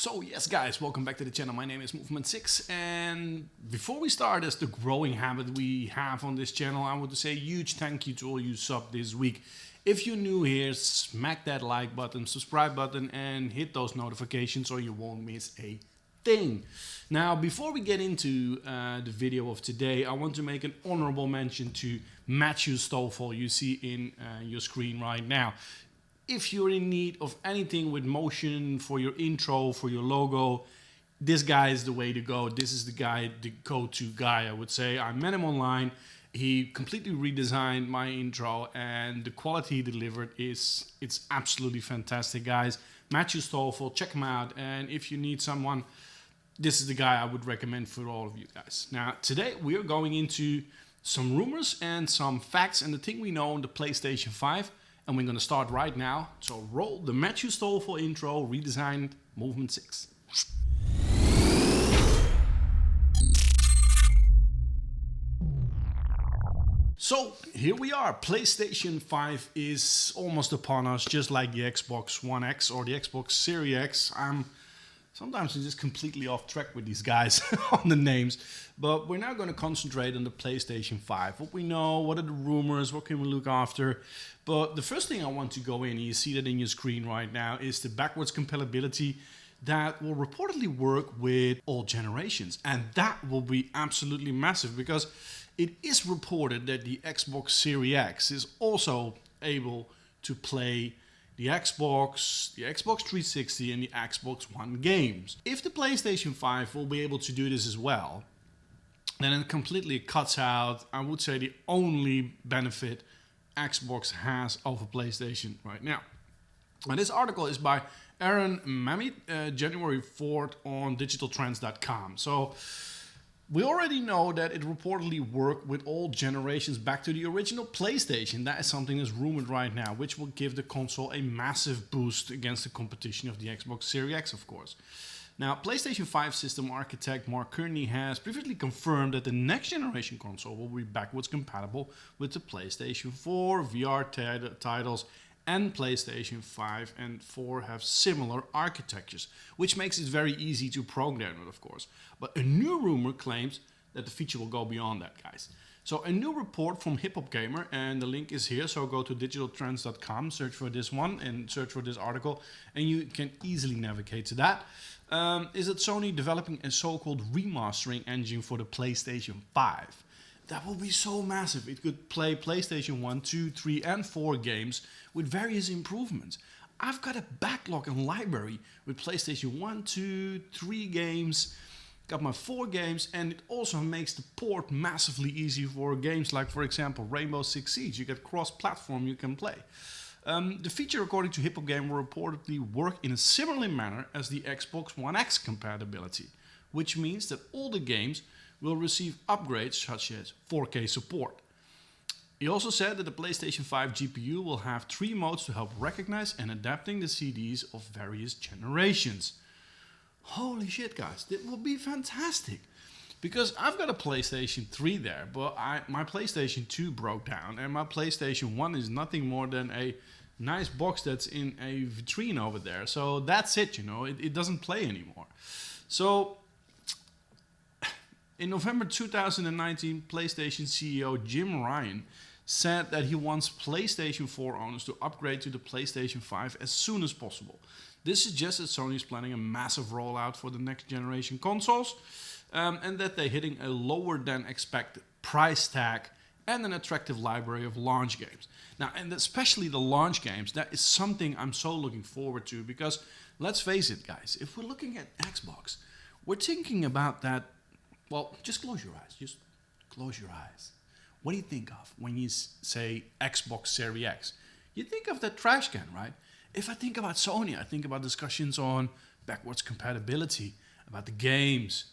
So yes guys, welcome back to the channel. My name is Movement6, and before we start, as the growing habit we have on this channel, I want to say a huge thank you to all you sub this week. If you're new here, smack that like button, subscribe button, and hit those notifications or you won't miss a thing. Now, before we get into the video of today, I want to make an honorable mention to Matthew Stoffel you see in your screen right now. If you're in need of anything with motion for your intro, for your logo, this guy is the way to go. This is the guy, the go-to guy, I would say. I met him online. He completely redesigned my intro, and the quality he delivered it's absolutely fantastic, guys. Matthew Stoffel, check him out. And if you need someone, this is the guy I would recommend for all of you guys. Now, today we are going into some rumors and some facts and the thing we know on the PlayStation 5. And we're going to start right now. So roll the Matthew Stoffel intro, redesigned Movement 6. So here we are. PlayStation 5 is almost upon us, just like the Xbox One X or the Xbox Series X. Sometimes I'm just completely off track with these guys on the names. But we're now going to concentrate on the PlayStation 5. What we know, what are the rumors, what can we look after. But the first thing I want to go in, you see that in your screen right now, is the backwards compatibility that will reportedly work with all generations. And that will be absolutely massive, because it is reported that the Xbox Series X is also able to play the Xbox 360 and the Xbox One games. If the PlayStation 5 will be able to do this as well, then it completely cuts out, I would say, the only benefit Xbox has over PlayStation right now. And this article is by Aaron Mamit, January 4th on digitaltrends.com. So we already know that it reportedly worked with all generations back to the original PlayStation. That is something that's rumored right now, which will give the console a massive boost against the competition of the Xbox Series X, of course. Now, PlayStation 5 system architect Mark Kearney has previously confirmed that the next generation console will be backwards compatible with the PlayStation 4, VR titles, and PlayStation 5 and 4 have similar architectures, which makes it very easy to program it, of course. But a new rumor claims that the feature will go beyond that, guys. So a new report from Hip Hop Gamer, and the link is here, so go to digitaltrends.com, search for this one and search for this article, and you can easily navigate to that. Is that Sony developing a so-called remastering engine for the PlayStation 5. That will be so massive. It could play PlayStation 1, 2, 3 and 4 games with various improvements. I've got a backlog and library with PlayStation 1, 2, 3 games, got my 4 games, and it also makes the port massively easy for games like, for example, Rainbow Six Siege. You get cross-platform you can play. The feature, according to Hip Hop Gamer, will reportedly work in a similar manner as the Xbox One X compatibility, which means that all the games will receive upgrades such as 4K support. He also said that the PlayStation 5 GPU will have 3 modes to help recognize and adapting the CDs of various generations. Holy shit, guys, that will be fantastic. Because I've got a PlayStation 3 there, but my PlayStation 2 broke down, and my PlayStation 1 is nothing more than a nice box that's in a vitrine over there. So that's it, you know, it doesn't play anymore. So in November 2019, PlayStation CEO Jim Ryan said that he wants PlayStation 4 owners to upgrade to the PlayStation 5 as soon as possible. This suggests that Sony is planning a massive rollout for the next generation consoles, and that they're hitting a lower than expected price tag and an attractive library of launch games. Now, and especially the launch games, that is something I'm so looking forward to, because let's face it, guys, if we're looking at Xbox, we're thinking about that. Well, just close your eyes. Just close your eyes. What do you think of when you say Xbox Series X? You think of that trash can, right? If I think about Sony, I think about discussions on backwards compatibility, about the games.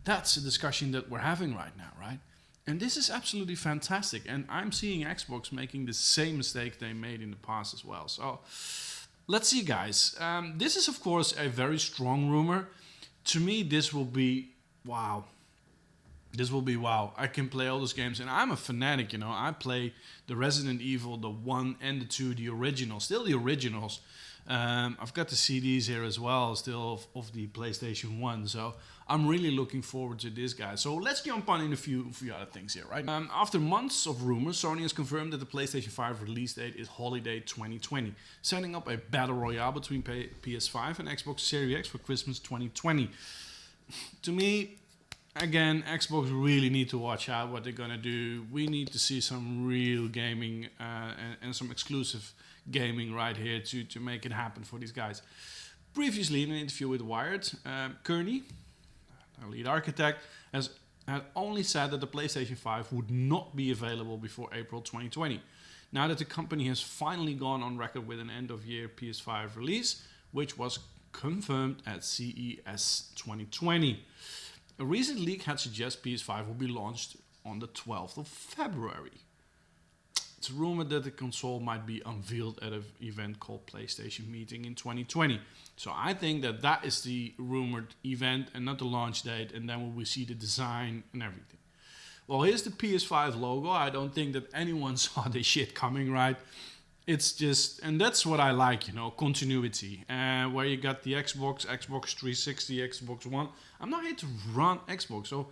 That's a discussion that we're having right now, right? And this is absolutely fantastic. And I'm seeing Xbox making the same mistake they made in the past as well. So let's see, guys. This is, of course, a very strong rumor. To me, this will be wow. This will be wow. I can play all those games, and I'm a fanatic, you know. I play the Resident Evil, the 1 and the 2, the originals, still the originals. I've got the CDs here as well, still of the PlayStation 1. So I'm really looking forward to this, guys. So let's jump on in a few other things here, right? After months of rumors, Sony has confirmed that the PlayStation 5 release date is holiday 2020, setting up a battle royale between PS5 and Xbox Series X for Christmas 2020. To me, again, Xbox really need to watch out what they're gonna do. We need to see some real gaming and some exclusive gaming right here to make it happen for these guys. Previously, in an interview with Wired, Kearney, our lead architect, had only said that the PlayStation 5 would not be available before April 2020. Now that the company has finally gone on record with an end-of-year PS5 release, which was confirmed at CES 2020. A recent leak had suggested PS5 will be launched on the 12th of February. It's rumored that the console might be unveiled at an event called PlayStation Meeting in 2020. So I think that is the rumored event and not the launch date, and then we will see the design and everything. Well, here's the PS5 logo. I don't think that anyone saw this shit coming, right? It's just, and that's what I like, continuity. Where you got the Xbox 360, Xbox One. I'm not here to run Xbox, so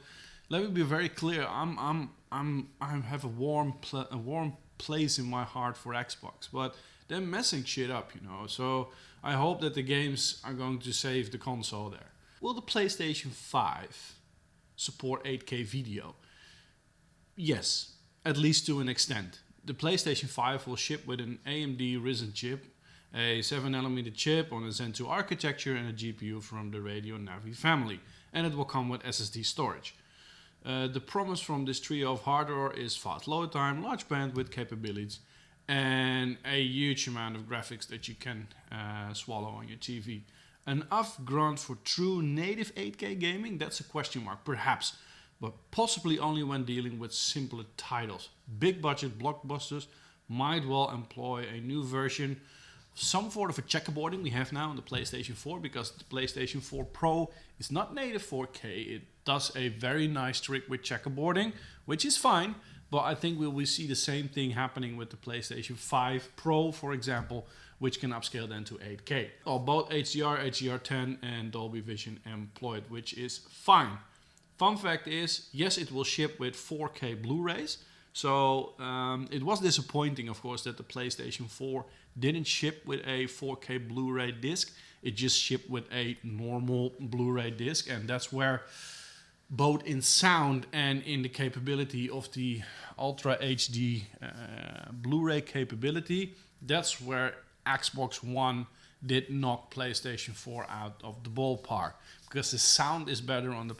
let me be very clear. I have a warm place in my heart for Xbox, but they're messing shit up, So I hope that the games are going to save the console there. Will the PlayStation 5 support 8K video? Yes, at least to an extent. The PlayStation 5 will ship with an AMD Ryzen chip, a 7nm chip on a Zen 2 architecture, and a GPU from the Radeon Navi family, and it will come with SSD storage. The promise from this trio of hardware is fast load time, large bandwidth capabilities, and a huge amount of graphics that you can swallow on your TV. Enough grunt for true native 8K gaming? That's a question mark, perhaps, but possibly only when dealing with simpler titles. Big budget blockbusters might well employ a new version, some sort of a checkerboarding we have now on the PlayStation 4, because the PlayStation 4 Pro is not native 4K. It does a very nice trick with checkerboarding, which is fine, but I think we will see the same thing happening with the PlayStation 5 Pro, for example, which can upscale then to 8K. Both HDR, HDR10 and Dolby Vision employed, which is fine. Fun fact is, yes, it will ship with 4K Blu-rays. So it was disappointing, of course, that the PlayStation 4 didn't ship with a 4K Blu-ray disc. It just shipped with a normal Blu-ray disc, and that's where both in sound and in the capability of the Ultra HD Blu-ray capability, that's where Xbox One did knock PlayStation 4 out of the ballpark, because the sound is better on the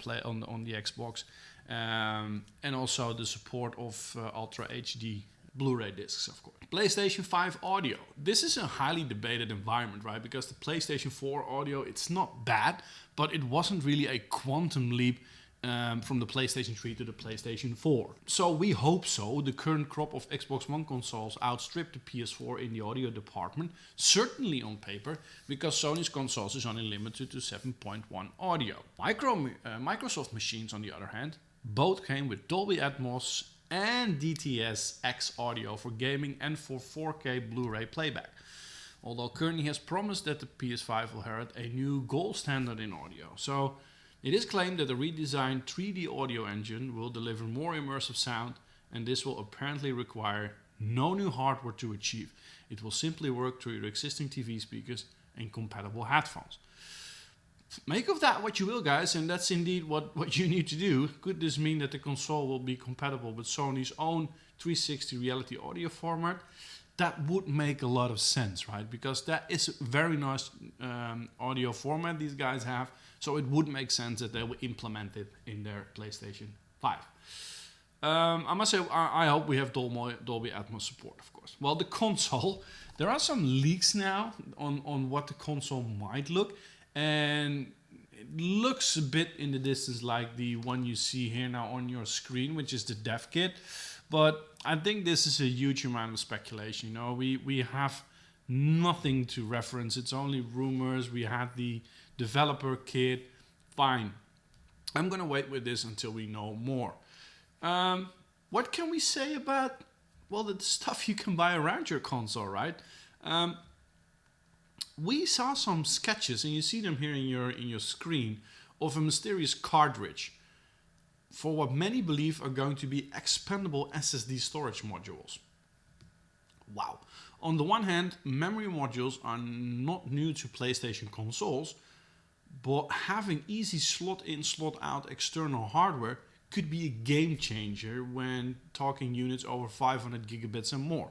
Xbox, and also the support of Ultra HD Blu-ray discs, of course. PlayStation 5 audio. This is a highly debated environment, right? Because the PlayStation 4 audio, it's not bad, but it wasn't really a quantum leap from the PlayStation 3 to the PlayStation 4. So we hope so. The current crop of Xbox One consoles outstrip the PS4 in the audio department, certainly on paper, because Sony's consoles is only limited to 7.1 audio. Microsoft machines, on the other hand, both came with Dolby Atmos and DTS-X audio for gaming and for 4K Blu-ray playback. Although Kearney has promised that the PS5 will inherit a new gold standard in audio. So it is claimed that the redesigned 3D audio engine will deliver more immersive sound, and this will apparently require no new hardware to achieve. It will simply work through your existing TV speakers and compatible headphones. Make of that what you will, guys, and that's indeed what you need to do. Could this mean that the console will be compatible with Sony's own 360 reality audio format? That would make a lot of sense, right? Because that is a very nice audio format these guys have, so it would make sense that they will implement it in their PlayStation 5. I must say, I hope we have Dolby Atmos support, of course. Well, the console, there are some leaks now on what the console might look, and it looks a bit in the distance like the one you see here now on your screen, which is the dev kit. But I think this is a huge amount of speculation. We have nothing to reference. It's only rumors. We had the developer kit. Fine. I'm going to wait with this until we know more. What can we say about, well, the stuff you can buy around your console, right? we saw some sketches, and you see them here in your screen, of a mysterious cartridge for what many believe are going to be expandable SSD storage modules. Wow. On the one hand, memory modules are not new to PlayStation consoles, but having easy slot in, slot out external hardware could be a game changer when talking units over 500 gigabits and more.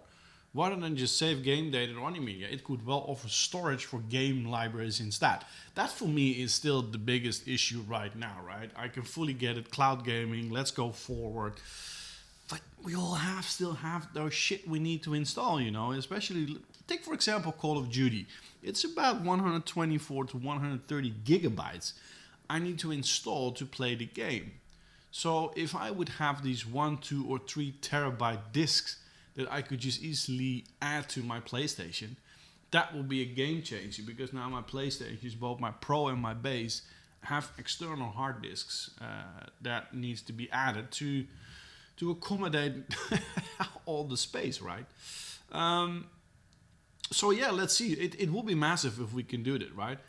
Rather than just save game data or any media, it could well offer storage for game libraries instead. That for me is still the biggest issue right now, right? I can fully get it, cloud gaming, let's go forward. But we all still have those shit we need to install, you know, especially, take for example Call of Duty. It's about 124 to 130 gigabytes I need to install to play the game. So if I would have these 1, 2 or 3 terabyte disks that I could just easily add to my PlayStation, that will be a game changer, because now my PlayStation, both my Pro and my base, have external hard disks that needs to be added to accommodate all the space, right? So yeah, let's see. It will be massive if we can do that, right?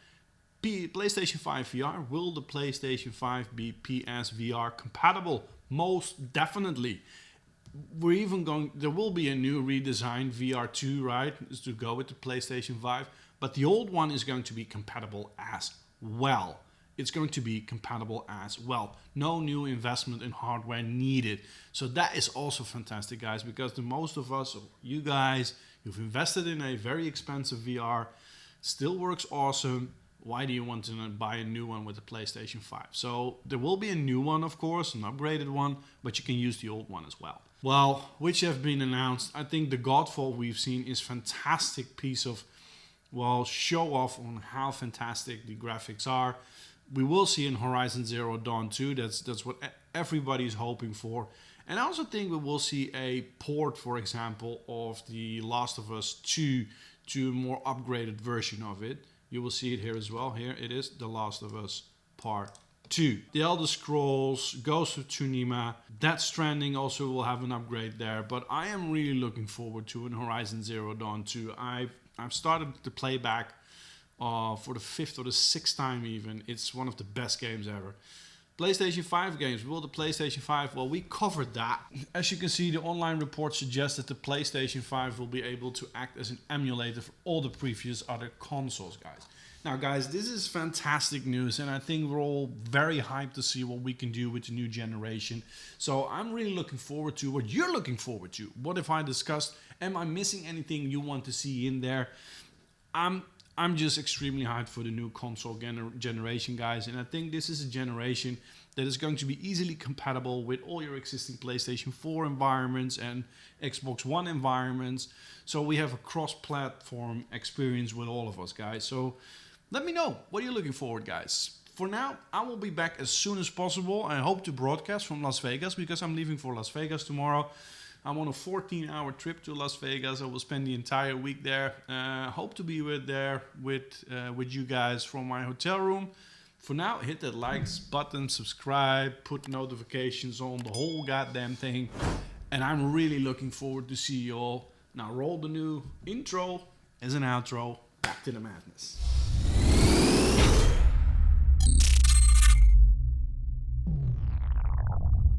PlayStation 5 VR. Will the PlayStation 5 be PSVR compatible? Most definitely. There will be a new redesigned VR2, right? Is to go with the PlayStation 5. But the old one is going to be compatible as well. It's going to be compatible as well. No new investment in hardware needed. So that is also fantastic, guys, because the most of us, you guys, you've invested in a very expensive VR, still works awesome. Why do you want to buy a new one with the PlayStation 5? So there will be a new one, of course, an upgraded one, but you can use the old one as well. Well, which have been announced. I think the Godfall we've seen is fantastic piece of, well, show off on how fantastic the graphics are. We will see in Horizon Zero Dawn 2. That's what everybody's hoping for. And I also think we will see a port, for example, of The Last of Us 2 to a more upgraded version of it. You will see it here as well. Here it is, The Last of Us Part 2. The Elder Scrolls, Ghost of Tsushima, Death Stranding also will have an upgrade there. But I am really looking forward to an Horizon Zero Dawn 2. I've started the playback for the 5th or the 6th time even. It's one of the best games ever. PlayStation 5 games. Will the PlayStation 5? Well, we covered that. As you can see, the online report suggests that the PlayStation 5 will be able to act as an emulator for all the previous other consoles, guys. Now, guys, this is fantastic news, and I think we're all very hyped to see what we can do with the new generation. So I'm really looking forward to what you're looking forward to. What have I discussed? Am I missing anything you want to see in there? I'm just extremely hyped for the new console generation, guys. And I think this is a generation that is going to be easily compatible with all your existing PlayStation 4 environments and Xbox One environments. So we have a cross-platform experience with all of us, guys. So let me know. What are you looking forward, guys? For now, I will be back as soon as possible. I hope to broadcast from Las Vegas because I'm leaving for Las Vegas tomorrow. I'm on a 14-hour trip to Las Vegas. I will spend the entire week there. Hope to be there with you guys from my hotel room. For now, hit that likes button, subscribe, put notifications on, the whole goddamn thing. And I'm really looking forward to see you all. Now roll the new intro as an outro. Back to the madness.